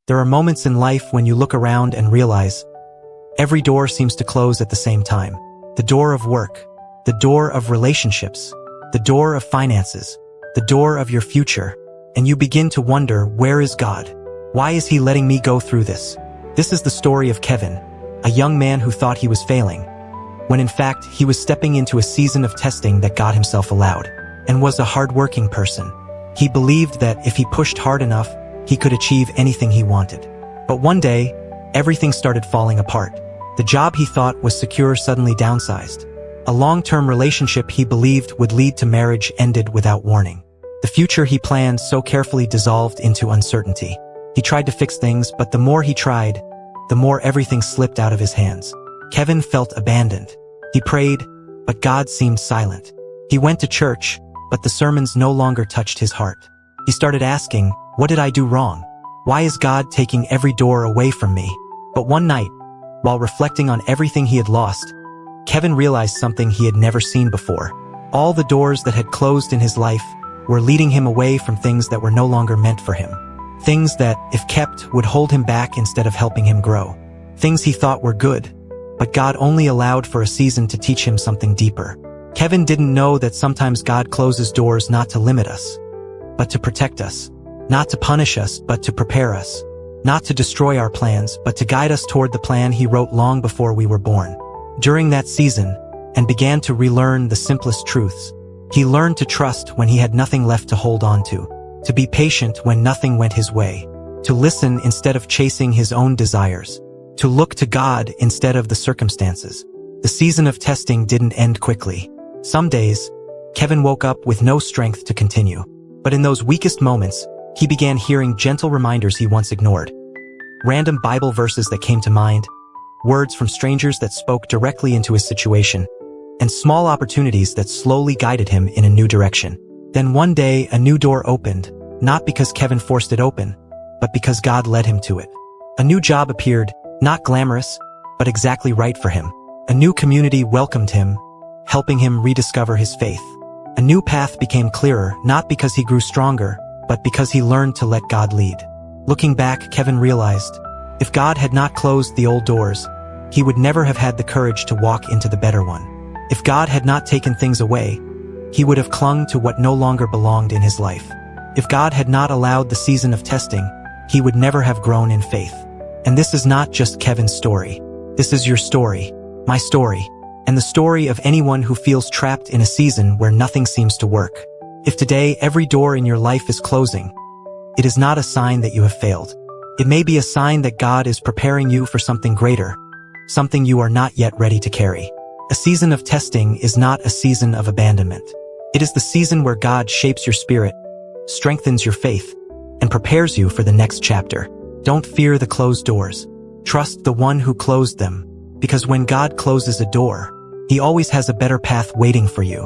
There are moments in life when you look around and realize every door seems to close at the same time. The door of work, the door of relationships, the door of finances, the door of your future, and you begin to wonder, where is God? Why is he letting me go through this? This is the story of Kevin, a young man who thought he was failing, when in fact he was stepping into a season of testing that God himself allowed, and was a hard-working person. He believed that if he pushed hard enough, he could achieve anything he wanted. But one day, everything started falling apart. The job he thought was secure suddenly downsized. A long-term relationship he believed would lead to marriage ended without warning. The future he planned so carefully dissolved into uncertainty. He tried to fix things, but the more he tried, the more everything slipped out of his hands. Kevin felt abandoned. He prayed, but God seemed silent. He went to church, but the sermons no longer touched his heart. He started asking, what did I do wrong? Why is God taking every door away from me? But one night, while reflecting on everything he had lost, Kevin realized something he had never seen before. All the doors that had closed in his life were leading him away from things that were no longer meant for him. Things that, if kept, would hold him back instead of helping him grow. Things he thought were good, but God only allowed for a season to teach him something deeper. Kevin didn't know that sometimes God closes doors not to limit us, but to protect us. Not to punish us, but to prepare us. Not to destroy our plans, but to guide us toward the plan he wrote long before we were born. During that season, and began to relearn the simplest truths. He learned to trust when he had nothing left to hold on to be patient when nothing went his way, to listen instead of chasing his own desires, to look to God instead of the circumstances. The season of testing didn't end quickly. Some days, Kevin woke up with no strength to continue. But in those weakest moments, he began hearing gentle reminders he once ignored. Random Bible verses that came to mind, words from strangers that spoke directly into his situation, and small opportunities that slowly guided him in a new direction. Then one day, a new door opened, not because Kevin forced it open, but because God led him to it. A new job appeared, not glamorous, but exactly right for him. A new community welcomed him, helping him rediscover his faith. A new path became clearer, not because he grew stronger, but because he learned to let God lead. Looking back, Kevin realized, if God had not closed the old doors, he would never have had the courage to walk into the better one. If God had not taken things away, he would have clung to what no longer belonged in his life. If God had not allowed the season of testing, he would never have grown in faith. And this is not just Kevin's story. This is your story, my story, and the story of anyone who feels trapped in a season where nothing seems to work. If today every door in your life is closing, it is not a sign that you have failed. It may be a sign that God is preparing you for something greater, something you are not yet ready to carry. A season of testing is not a season of abandonment. It is the season where God shapes your spirit, strengthens your faith, and prepares you for the next chapter. Don't fear the closed doors. Trust the one who closed them, because when God closes a door, he always has a better path waiting for you.